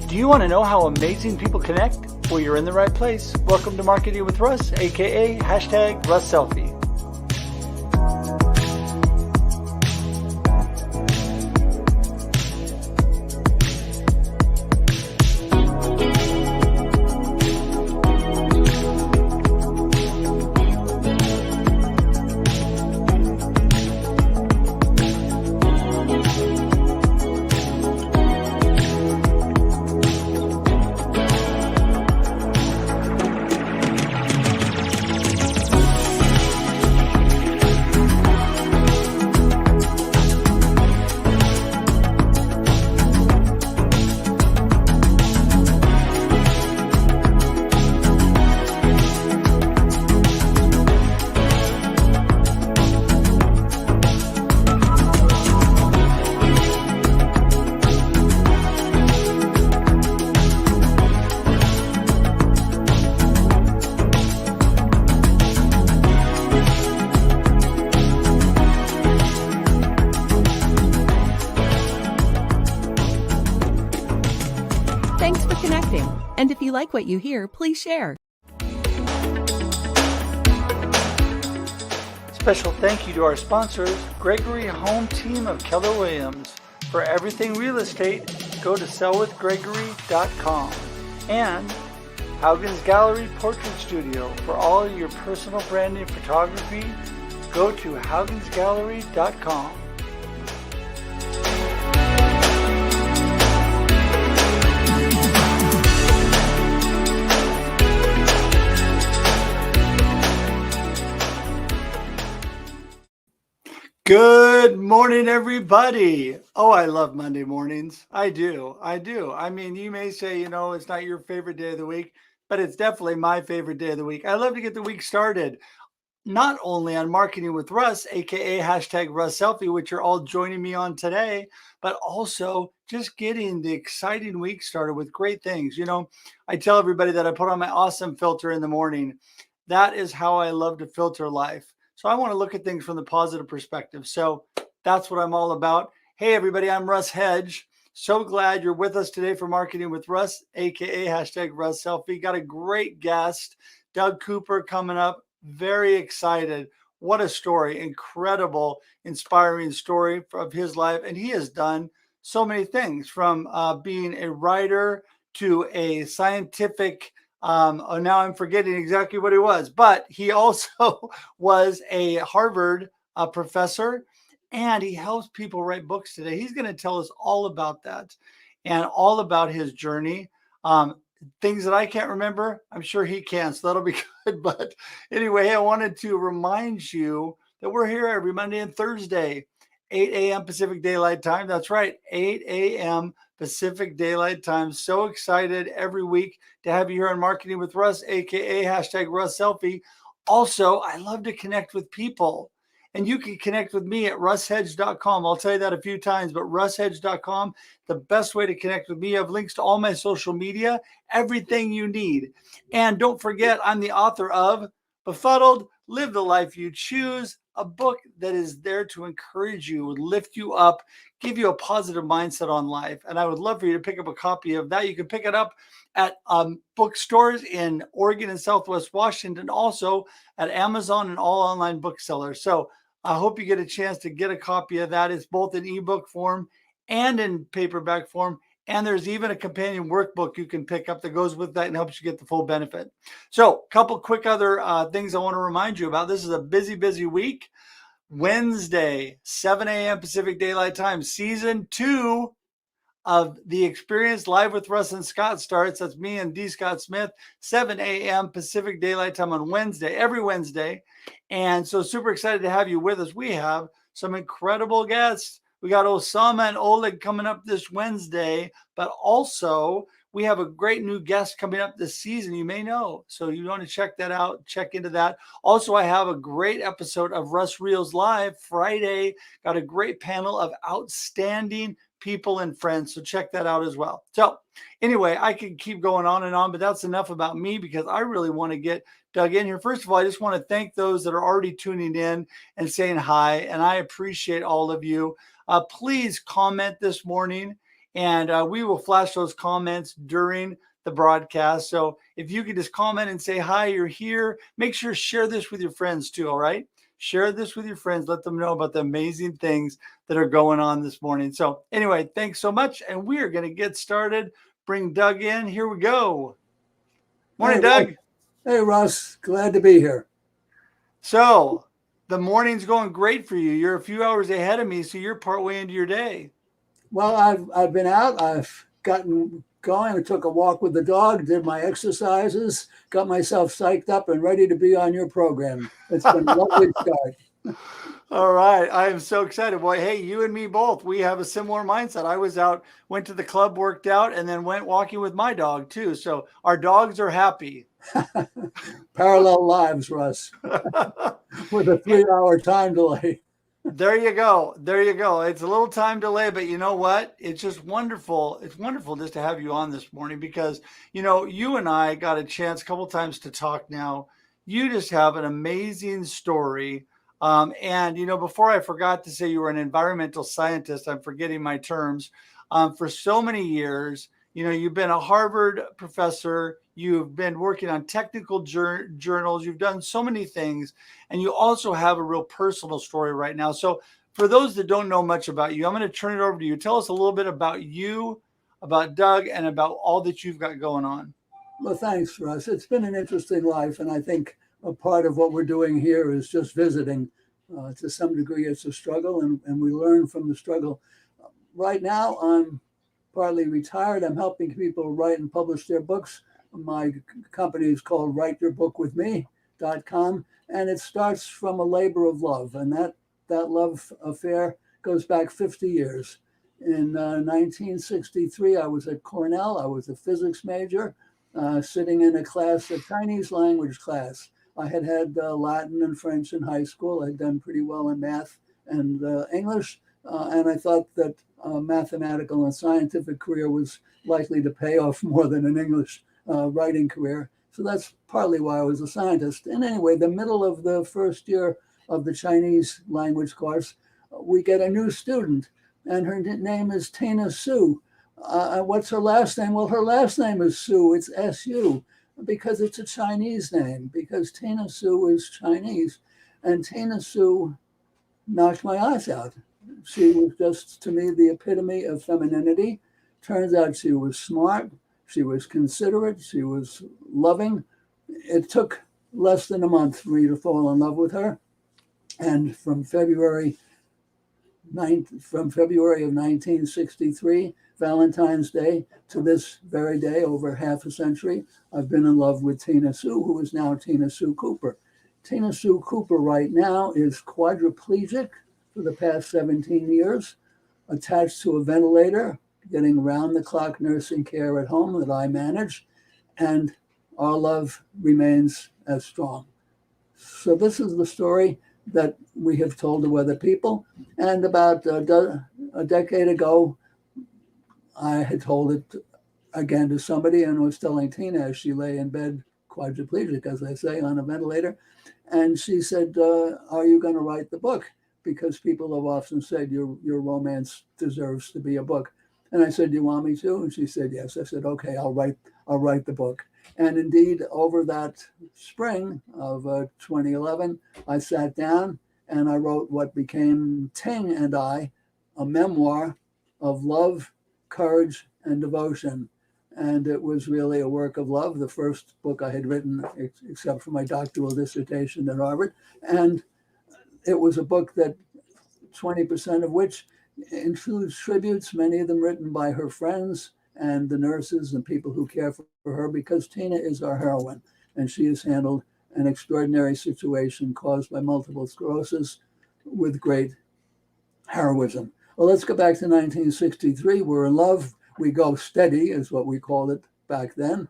Do you want to know how amazing people connect? Well, you're in the right place. Welcome to Marketing with Russ, aka #RussSelfie. Thanks for connecting. And if you like what you hear, please share. Special thank you to our sponsors, Gregory Home Team of Keller Williams. For everything real estate, go to sellwithgregory.com. And Haugen's Gallery Portrait Studio. For all your personal branding photography, go to haugensgallery.com. Good morning, everybody. Oh, I love Monday mornings. I do. I mean, you may say, it's not your favorite day of the week, but it's definitely my favorite day of the week. I love to get the week started, not only on Marketing with Russ, aka #RussSelfie, which you're all joining me on today, but also just getting the exciting week started with great things. I tell everybody that I put on my awesome filter in the morning. That is how I love to filter life. So I want to look at things from the positive perspective. So that's what I'm all about. Hey, everybody, I'm Russ Hedge. So glad you're with us today for Marketing with Russ, aka #RussSelfie. Got a great guest, Doug Cooper, coming up. Very excited. What a story. Incredible, inspiring story of his life. And he has done so many things, from being a writer to a scientific now I'm forgetting exactly what he was, but he also was a Harvard professor, and he helps people write books today. He's going to tell us all about that and all about his journey. Things that I can't remember, I'm sure he can, so that'll be good. But anyway, I wanted to remind you that we're here every Monday and Thursday, 8 a.m. Pacific Daylight Time. That's right, 8 a.m. Pacific Daylight Time. So excited every week to have you here on Marketing with Russ, aka #RussSelfie. Also, I love to connect with people, and you can connect with me at russhedge.com. I'll tell you that a few times, but russhedge.com, the best way to connect with me. I have links to all my social media, everything you need. And don't forget, I'm the author of Befuddled, Live the Life You Choose, a book that is there to encourage you, lift you up, give you a positive mindset on life. And I would love for you to pick up a copy of that. You can pick it up at bookstores in Oregon and Southwest Washington, also at Amazon and all online booksellers. So I hope you get a chance to get a copy of that. It's both in ebook form and in paperback form. And there's even a companion workbook you can pick up that goes with that and helps you get the full benefit. So a couple quick other things I want to remind you about. This is a busy week. Wednesday, 7 a.m. Pacific Daylight Time, season 2 of The Experience Live with Russ and Scott starts. That's me and D. Scott Smith, 7 a.m. Pacific Daylight Time on Wednesday, every Wednesday. And so super excited to have you with us. We have some incredible guests. We got Osama and Oleg coming up this Wednesday, but also we have a great new guest coming up this season you may know. So you want to check that out, check into that. Also, I have a great episode of Russ Reels Live Friday. Got a great panel of outstanding people and friends. So check that out as well. So anyway, I could keep going on and on, but that's enough about me because I really want to get dug in here. First of all, I just want to thank those that are already tuning in and saying hi, and I appreciate all of you. Please comment this morning, and we will flash those comments during the broadcast. So if you could just comment and say hi, you're here. Make sure to share this with your friends too. All right. Share this with your friends. Let them know about the amazing things that are going on this morning. So anyway, thanks so much. And we are going to get started. Bring Doug in. Here we go. Morning, Doug. Hey, Russ. Glad to be here. So the morning's going great for you. You're a few hours ahead of me, so you're partway into your day. Well, I've been out. I've gotten going. I took a walk with the dog, did my exercises, got myself psyched up and ready to be on your program. It's been a lovely start. All right. I am so excited. Boy, hey, you and me both. We have a similar mindset. I was out, went to the club, worked out, and then went walking with my dog too. So our dogs are happy. Parallel lives, Russ, with a 3-hour time delay. There you go. There you go. It's a little time delay, but you know what? It's just wonderful. It's wonderful just to have you on this morning because, you know, you and I got a chance a couple times to talk now. You just have an amazing story. And, you know, before I forgot to say you were an environmental scientist, I'm forgetting my terms. For so many years, you know, you've been a Harvard professor. You've been working on technical journals. You've done so many things. And you also have a real personal story right now. So for those that don't know much about you, I'm going to turn it over to you. Tell us a little bit about you, about Doug, and about all that you've got going on. Well, thanks, Russ. It's been an interesting life. And I think a part of what we're doing here is just visiting. To some degree, it's a struggle, and we learn from the struggle. Right now, I'm partly retired. I'm helping people write and publish their books. My company is called WriteYourBookWithMe.com, and it starts from a labor of love. And that love affair goes back 50 years. In 1963, I was at Cornell. I was a physics major, sitting in a class, a Chinese language class. I had Latin and French in high school. I'd done pretty well in math and English. And I thought that a mathematical and scientific career was likely to pay off more than an English writing career. So that's partly why I was a scientist. And anyway, the middle of the first year of the Chinese language course, we get a new student, and her name is Tina Su. What's her last name? Well, her last name is Su. It's S-U, because it's a Chinese name, because Tina Su is Chinese. And Tina Su knocked my eyes out. She was just, to me, the epitome of femininity. Turns out she was smart, she was considerate, she was loving. It took less than a month for me to fall in love with her. And from February of 1963, Valentine's Day, to this very day, over half a century, I've been in love with Tina Su, who is now Tina Su Cooper. Tina Su Cooper right now is quadriplegic for the past 17 years, attached to a ventilator, getting round-the-clock nursing care at home that I manage, and our love remains as strong. So this is the story that we have told to other people. And about a decade ago, I had told it again to somebody and was telling Tina as she lay in bed, quadriplegic, as I say, on a ventilator. And she said, are you going to write the book? Because people have often said your romance deserves to be a book. And I said, do you want me to? And she said, yes. I said, okay, I'll write the book. And indeed, over that spring of 2011, I sat down and I wrote what became Ting and I, a memoir of love, courage, and devotion. And it was really a work of love, the first book I had written, except for my doctoral dissertation at Harvard. And it was a book that 20% of which includes tributes, many of them written by her friends and the nurses and people who care for her, because Tina is our heroine, and she has handled an extraordinary situation caused by multiple sclerosis with great heroism. Well, let's go back to 1963. We're in love. We go steady, is what we called it back then,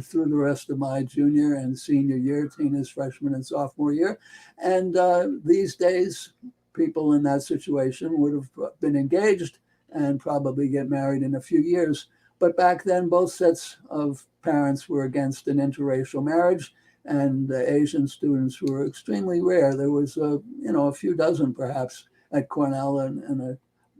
through the rest of my junior and senior year, Tina's freshman and sophomore year. And these days, people in that situation would have been engaged and probably get married in a few years. But back then, both sets of parents were against an interracial marriage, and Asian students were extremely rare. There was, a few dozen perhaps at Cornell, and a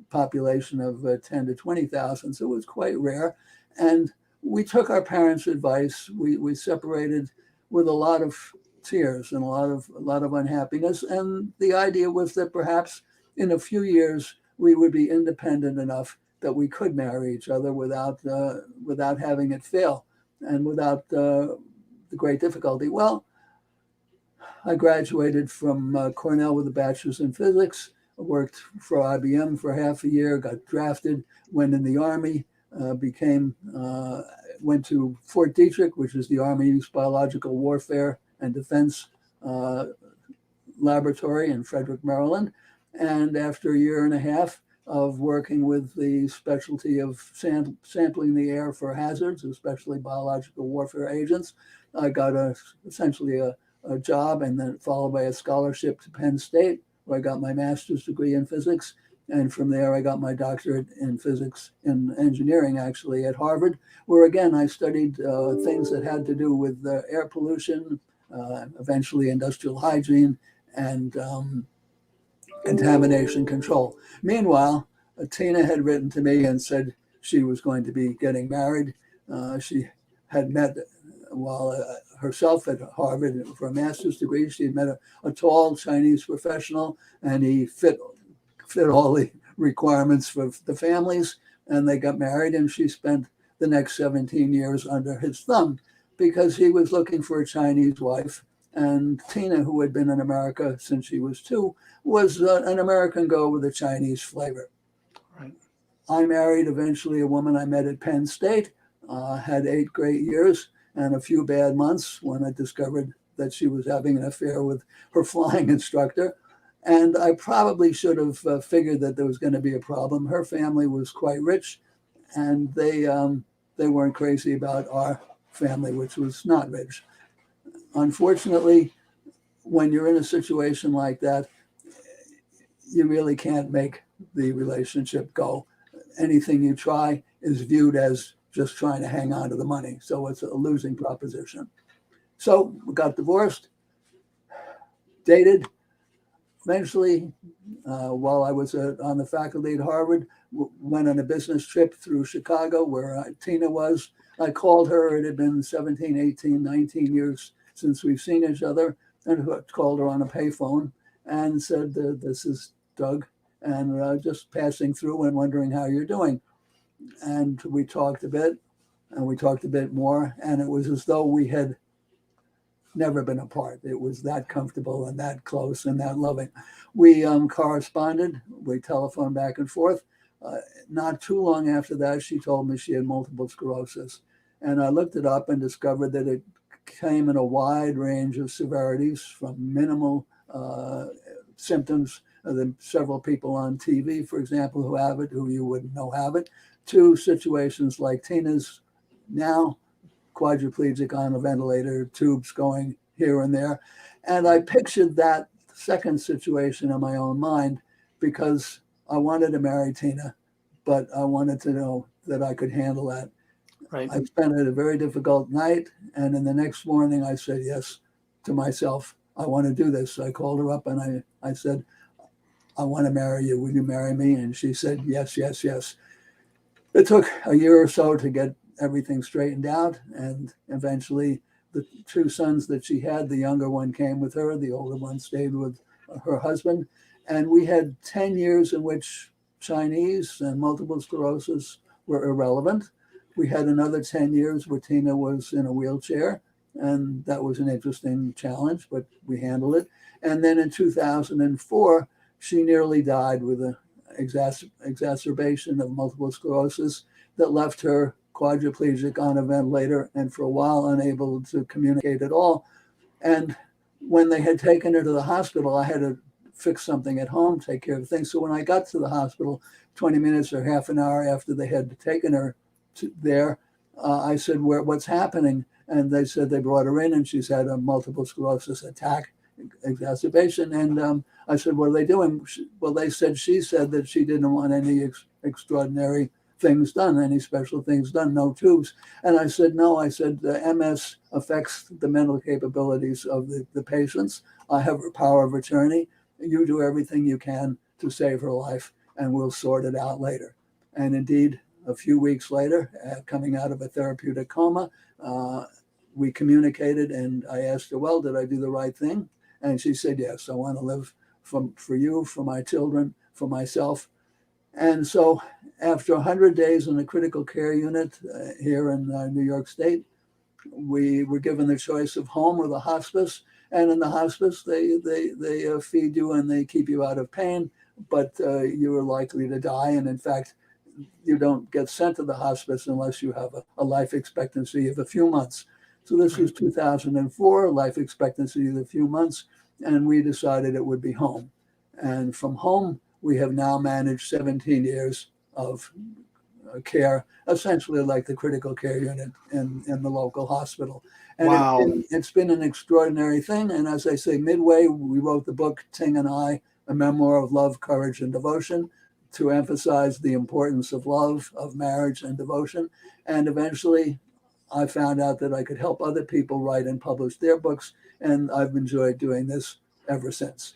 population of 10 to 20,000, so it was quite rare. And we took our parents' advice. We separated with a lot of tears and a lot of unhappiness. And the idea was that perhaps in a few years we would be independent enough that we could marry each other without having it fail and without the great difficulty. Well, I graduated from Cornell with a bachelor's in physics. I worked for IBM for half a year, got drafted, went in the Army, went to Fort Detrick, which is the Army's Biological Warfare and Defense Laboratory in Frederick, Maryland. And after a year and a half of working with the specialty of sampling the air for hazards, especially biological warfare agents, I got essentially a job, and then followed by a scholarship to Penn State, where I got my master's degree in physics. And from there, I got my doctorate in physics in engineering, actually, at Harvard, where, again, I studied things that had to do with air pollution, eventually industrial hygiene, and contamination control. Meanwhile, Tina had written to me and said she was going to be getting married. She had met while herself at Harvard for a master's degree. She had met a tall Chinese professional, and he fit all the requirements for the families, and they got married, and she spent the next 17 years under his thumb because he was looking for a Chinese wife. And Tina, who had been in America since she was 2, was an American girl with a Chinese flavor. Right. I married eventually a woman I met at Penn State, had 8 great years and a few bad months when I discovered that she was having an affair with her flying instructor. And I probably should have figured that there was going to be a problem. Her family was quite rich, and they weren't crazy about our family, which was not rich. Unfortunately, when you're in a situation like that, you really can't make the relationship go. Anything you try is viewed as just trying to hang on to the money. So it's a losing proposition. So we got divorced, dated. Eventually, while I was on the faculty at Harvard, went on a business trip through Chicago where Tina was. I called her. It had been 17, 18, 19 years since we've seen each other, and called her on a payphone and said, this is Doug, and just passing through and wondering how you're doing. And we talked a bit, and we talked a bit more, and it was as though we had never been apart. It was that comfortable and that close and that loving. We corresponded, we telephoned back and forth. Not too long after that, she told me she had multiple sclerosis. And I looked it up and discovered that it came in a wide range of severities, from minimal symptoms, several people on TV, for example, who have it, who you wouldn't know have it, to situations like Tina's now, quadriplegic on a ventilator, tubes going here and there. And I pictured that second situation in my own mind because I wanted to marry Tina, but I wanted to know that I could handle that. Right. I spent a very difficult night, and in the next morning I said yes to myself. I want to do this. I called her up and I said, I want to marry you. Will you marry me? And she said, yes, yes, yes. It took a year or so to get everything straightened out. And eventually the 2 sons that she had, the younger one came with her, the older one stayed with her husband. And we had 10 years in which Chinese and multiple sclerosis were irrelevant. We had another 10 years where Tina was in a wheelchair, and that was an interesting challenge, but we handled it. And then in 2004, she nearly died with an exacerbation of multiple sclerosis that left her quadriplegic on a ventilator and for a while unable to communicate at all. And when they had taken her to the hospital, I had to fix something at home, take care of things. So when I got to the hospital, 20 minutes or half an hour after they had taken her there, I said, what's happening? And they said they brought her in and she's had a multiple sclerosis attack, exacerbation. And I said, what are they doing? Well, they said, she said that she didn't want any extraordinary things done, any special things done, no tubes. And I said, no, I said, the MS affects the mental capabilities of the patients. I have a power of attorney. You do everything you can to save her life, and we'll sort it out later. And indeed, a few weeks later, coming out of a therapeutic coma, we communicated, and I asked her, well, did I do the right thing? And she said, yes, I want to live for you, for my children, for myself. And so after 100 days in the critical care unit here in New York State, we were given the choice of home or the hospice. And in the hospice, they feed you and they keep you out of pain, but you are likely to die. And in fact, you don't get sent to the hospice unless you have a life expectancy of a few months. So this was 2004, life expectancy of a few months, and we decided it would be home. And from home, we have now managed 17 years of care, essentially like the critical care unit in the local hospital. And Wow. it's been an extraordinary thing. And as I say, midway, we wrote the book, Ting and I, A Memoir of Love, Courage, and Devotion, to emphasize the importance of love, of marriage, and devotion. And eventually, I found out that I could help other people write and publish their books. And I've enjoyed doing this ever since.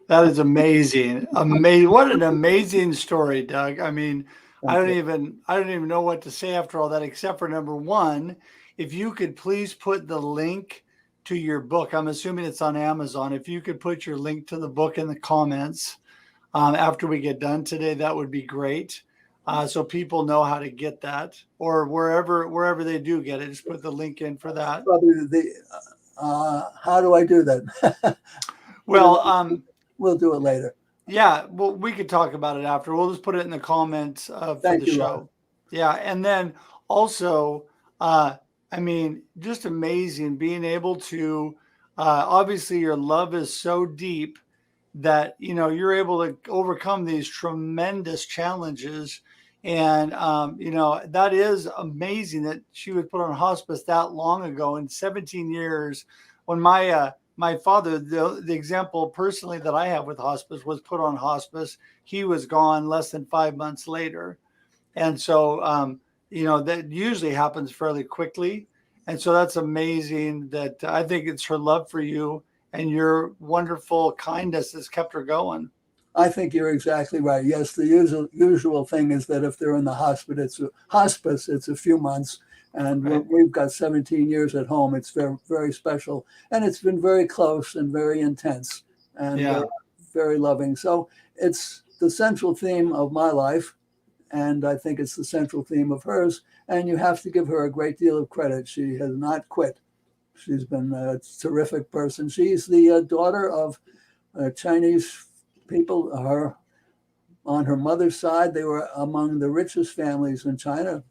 That is amazing. Amazing. What an amazing story, Doug. I mean, I Thank don't you. even know what to say after all that, except for number one, if you could please put the link to your book. I'm assuming it's on Amazon. If you could put your link to the book in the comments after we get done today, that would be great. So people know how to get that, or wherever they do get it, just put the link in for that. Probably how do I do that? Well, We'll do it later. yeah, well, we could talk about it after. We'll just put it in the comments for Thank the you, Russ. show. Yeah, and then also, I mean, just amazing being able to. Obviously, your love is so deep that you're able to overcome these tremendous challenges, and that is amazing that she was put on hospice that long ago in 17 years. When my father, the example personally that I have with hospice, was put on hospice. He was gone less than 5 months later. And so, that usually happens fairly quickly. And so that's amazing that I think it's her love for you and your wonderful kindness that's kept her going. I think you're exactly right. Yes, the usual thing is that if they're in the hospice, it's a few months, and Right. we've got 17 years at home. It's very, very special, and it's been very close and very intense and Yeah. very loving. So it's the central theme of my life, and I think it's the central theme of hers. And you have to give her a great deal of credit. She has not quit. She's been a terrific person. She's the daughter of Chinese people. On her mother's side, they were among the richest families in China,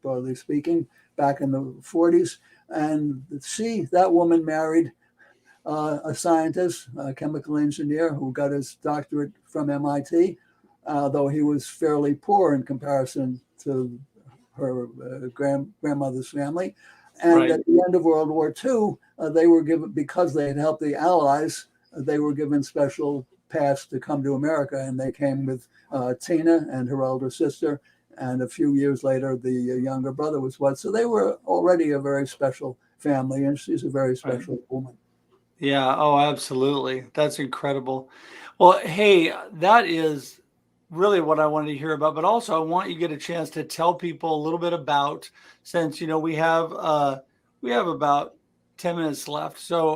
broadly speaking, back in the 40s. And that woman married a scientist, a chemical engineer who got his doctorate from MIT, though he was fairly poor in comparison to her grandmother's family. And Right. at the end of World War II, they were given, because they had helped the Allies, they were given special pass to come to America. And they came with Tina and her older sister. And a few years later, the younger brother was what. So they were already a very special family. And she's a very special woman. Yeah. Oh, absolutely. That's incredible. Well, hey, that is really what I wanted to hear about. But also, I want you to get a chance to tell people a little bit about, since we have about 10 minutes left. So,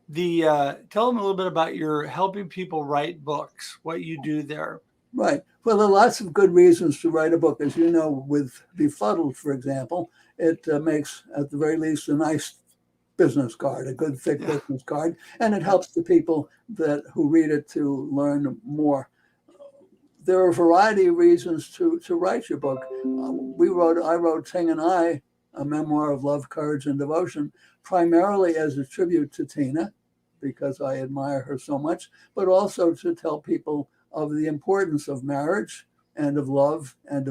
tell them a little bit about your helping people write books, what you do there. Right. Well, there are lots of good reasons to write a book. As you know, with Befuddled, for example, it makes, at the very least, a nice business card, a good, thick Yeah. business card, and it helps the people who read it to learn more. There are a variety of reasons to write your book. I wrote Ting and I, A Memoir of Love, Courage, and Devotion, primarily as a tribute to Tina, because I admire her so much, but also to tell people of the importance of marriage and of love and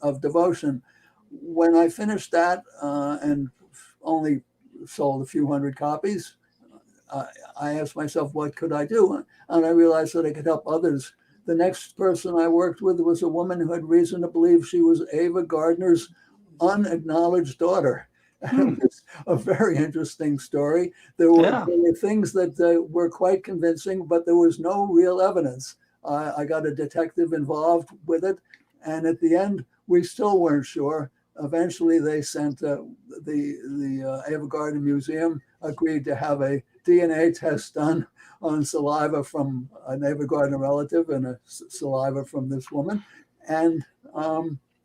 of devotion. When I finished that and only sold a few hundred copies, I asked myself, what could I do? And I realized that I could help others The next person I worked with was a woman who had reason to believe she was Ava Gardner's unacknowledged daughter. Hmm. It was a very interesting story. There were things that were quite convincing, but there was no real evidence. I got a detective involved with it, and at the end, we still weren't sure. Eventually, they sent the Ava Gardner Museum agreed to have a DNA test done on saliva from an Ava Gardner relative and a saliva from this woman, and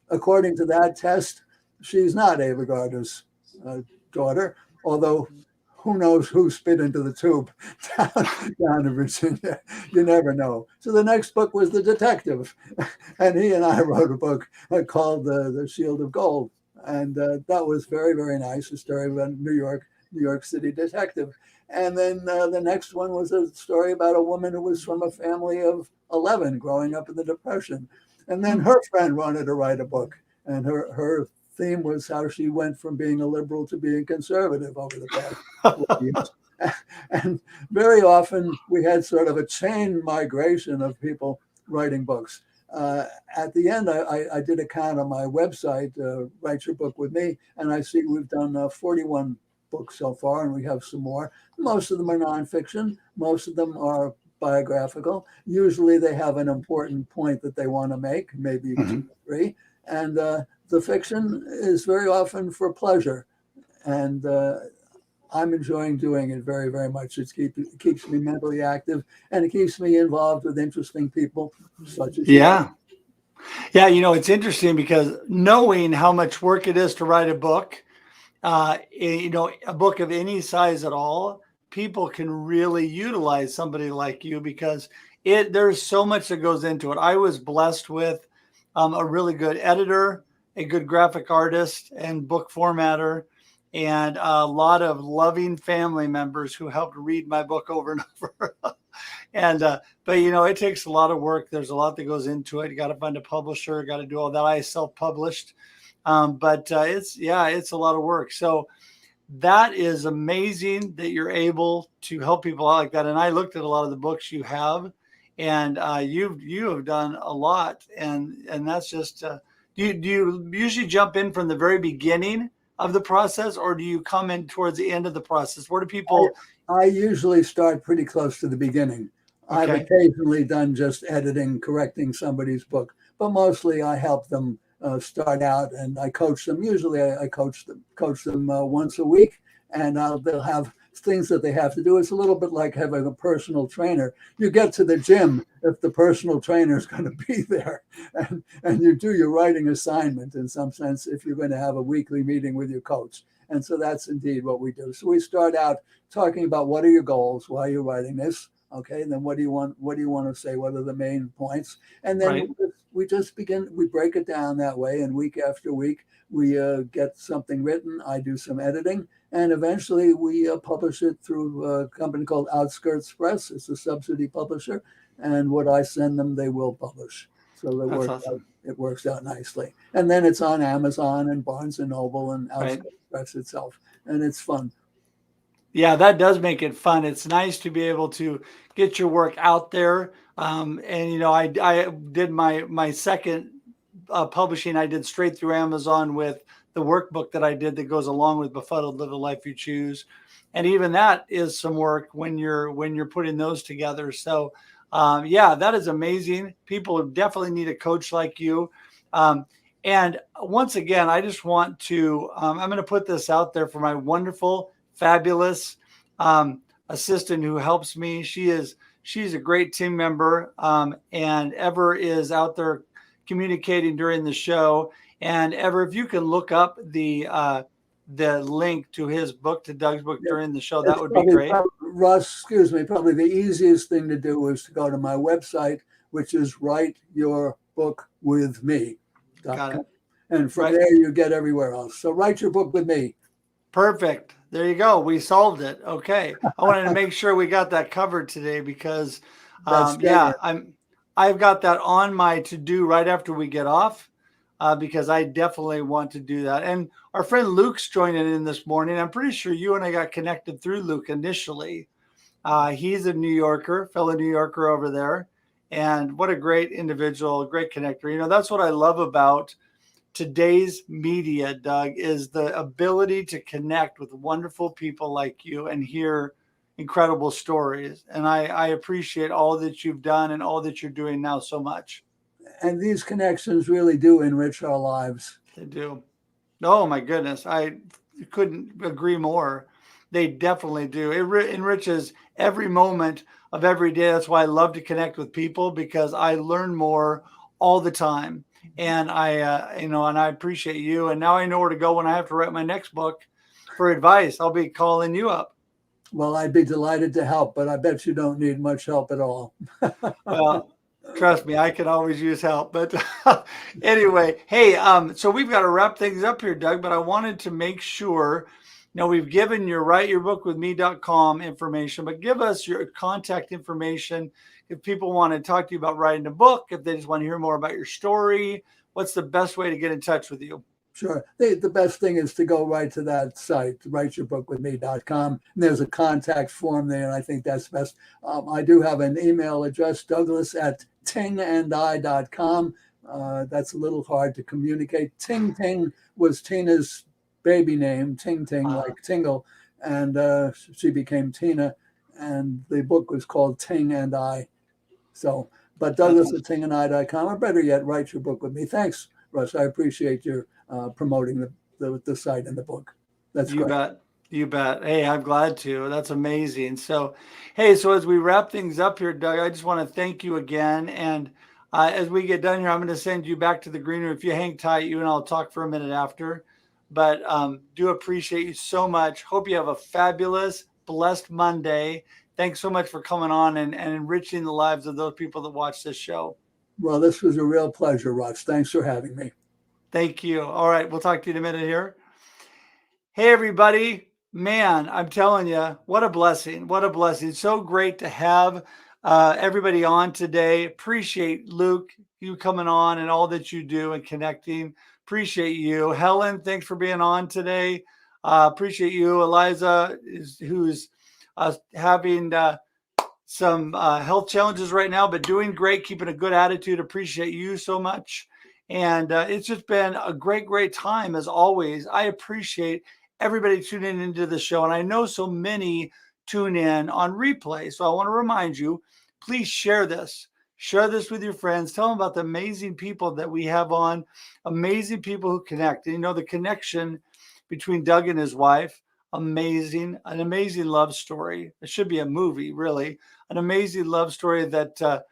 according to that test, she's not Ava Gardner's daughter, although who knows who spit into the tube down in Virginia. You never know. So the next book was The Detective. And he and I wrote a book called The Shield of Gold. And that was very, very nice, a story about a New York City detective. And then the next one was a story about a woman who was from a family of 11 growing up in the Depression. And then her friend wanted to write a book. And her theme was how she went from being a liberal to being conservative over the past 40 years. And very often we had sort of a chain migration of people writing books. At the end, I did a count on my website, Write Your Book With Me, and I see we've done 41 books so far, and we have some more. Most of them are nonfiction. Most of them are biographical. Usually they have an important point that they want to make, maybe 2 or 3. And the fiction is very often for pleasure. And I'm enjoying doing it very, very much. It keeps me mentally active, and it keeps me involved with interesting people such as you. Yeah. Yeah. It's interesting because knowing how much work it is to write a book, a book of any size at all, people can really utilize somebody like you because there's so much that goes into it. I was blessed with a really good editor, a good graphic artist and book formatter, and a lot of loving family members who helped read my book over and over. And but it takes a lot of work. There's a lot that goes into it. You got to find a publisher, got to do all that. I self-published, but it's a lot of work. So that is amazing that you're able to help people out like that. And I looked at a lot of the books you have, and you have done a lot. And that's just do you usually jump in from the very beginning of the process, or do you come in towards the end of the process? Where do people? I usually start pretty close to the beginning. I've Okay. occasionally done just editing, correcting somebody's book, but mostly I help them start out, and I coach them. Usually, I coach them once a week, and they'll have things that they have to do. It's a little bit like having a personal trainer. You get to the gym if the personal trainer is going to be there, and you do your writing assignment in some sense if you're going to have a weekly meeting with your coach. And so that's indeed what we do. So we start out talking about what are your goals, why are you writing this, okay? And then what do you want to say? What are the main points? And then Right. we just begin. We break it down that way, and week after week we get something written. I do some editing, and eventually we publish it through a company called Outskirts Press. It's a subsidy publisher, and what I send them, they will publish. So That's awesome. it works out nicely. And then it's on Amazon and Barnes and Noble and Right. Outskirts Press itself, and it's fun. Yeah, that does make it fun. It's nice to be able to get your work out there. And I did my second publishing. I did straight through Amazon with the workbook that I did that goes along with Befuddled: Live the Life You Choose, and even that is some work when you're putting those together. So yeah, that is amazing. People definitely need a coach like you. Um, and once again, I just want to I'm going to put this out there for my wonderful, fabulous assistant who helps me. She's a great team member, and Ever is out there communicating during the show. And Ever, if you can look up the link to his book, to Doug's book during the show, that would be great. Russ, excuse me, probably the easiest thing to do is to go to my website, which is writeyourbookwithme.com. Got it. And from Right. there you get everywhere else. So Write Your Book With Me. Perfect. There you go. We solved it. Okay. I wanted to make sure we got that covered today because I've got that on my to-do right after we get off because I definitely want to do that. And our friend Luke's joining in this morning. I'm pretty sure you and I got connected through Luke initially. He's a New Yorker, fellow New Yorker over there. And what a great individual, great connector. That's what I love about today's media, Doug, is the ability to connect with wonderful people like you and hear incredible stories. And I appreciate all that you've done and all that you're doing now so much. And these connections really do enrich our lives. They do. Oh my goodness. I couldn't agree more. They definitely do. It enriches every moment of every day. That's why I love to connect with people, because I learn more all the time. And and I appreciate you. And now I know where to go when I have to write my next book for advice. I'll be calling you up. Well, I'd be delighted to help, but I bet you don't need much help at all. Well, trust me, I could always use help. But anyway, hey, so we've got to wrap things up here, Doug, but I wanted to make sure, we've given your writeyourbookwithme.com information, but give us your contact information if people want to talk to you about writing a book, if they just want to hear more about your story. What's the best way to get in touch with you? Sure. The best thing is to go right to that site, writeyourbookwithme.com. And there's a contact form there, and I think that's best. I do have an email address, douglas@tingandi.com. That's a little hard to communicate. Ting Ting was Tina's baby name, Ting Ting, like Tingle, and she became Tina, and the book was called Ting and I. So, but Douglas@tingandi.com, or better yet, Write Your Book With Me. Thanks, Russ. I appreciate your promoting the site and the book. That's great. You bet. Hey, I'm glad to. That's amazing. So, hey, so as we wrap things up here, Doug, I just want to thank you again. And as we get done here, I'm going to send you back to the green room. If you hang tight, you and I'll talk for a minute after. But do appreciate you so much. Hope you have a fabulous, blessed Monday. Thanks so much for coming on and enriching the lives of those people that watch this show. Well, this was a real pleasure, Russ. Thanks for having me. Thank you. All right. We'll talk to you in a minute here. Hey, everybody. Man, I'm telling you, what a blessing. What a blessing. So great to have everybody on today. Appreciate Luke, you coming on and all that you do and connecting. Appreciate you. Helen, thanks for being on today. Appreciate you. Eliza, who's having some health challenges right now, but doing great, keeping a good attitude. Appreciate you so much. And it's just been a great, great time as always. I appreciate everybody tuning into the show. And I know so many tune in on replay. So I want to remind you, please share this. Share this with your friends. Tell them about the amazing people that we have on, amazing people who connect. And the connection between Doug and his wife, amazing, an amazing love story. It should be a movie, really. An amazing love story that,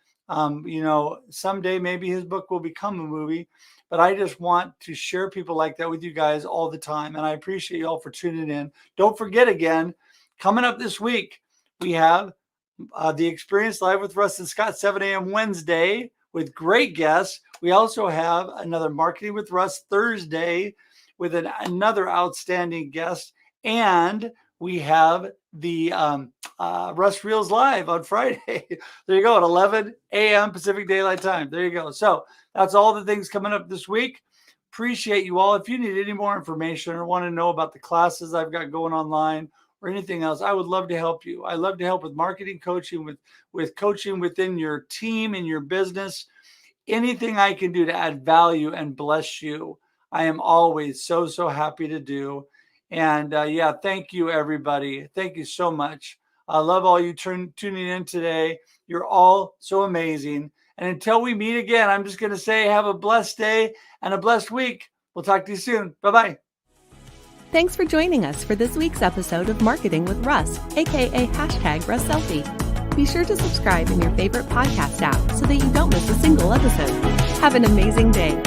someday maybe his book will become a movie. But I just want to share people like that with you guys all the time. And I appreciate you all for tuning in. Don't forget, again, coming up this week, we have the Experience Live with Russ and Scott, 7 a.m. Wednesday with great guests. We also have another Marketing with Russ Thursday with another outstanding guest. And we have the Russ Reels Live on Friday. There you go, at 11 a.m. Pacific Daylight Time. There you go. So that's all the things coming up this week. Appreciate you all. If you need any more information or want to know about the classes I've got going online or anything else, I would love to help you. I love to help with marketing coaching, with coaching within your team and your business. Anything I can do to add value and bless you, I am always so, so happy to do. And thank you, everybody. Thank you so much. I love all you tuning in today. You're all so amazing. And until we meet again, I'm just going to say have a blessed day and a blessed week. We'll talk to you soon. Bye-bye. Thanks for joining us for this week's episode of Marketing with Russ, aka #RussSelfie. Be sure to subscribe in your favorite podcast app so that you don't miss a single episode. Have an amazing day.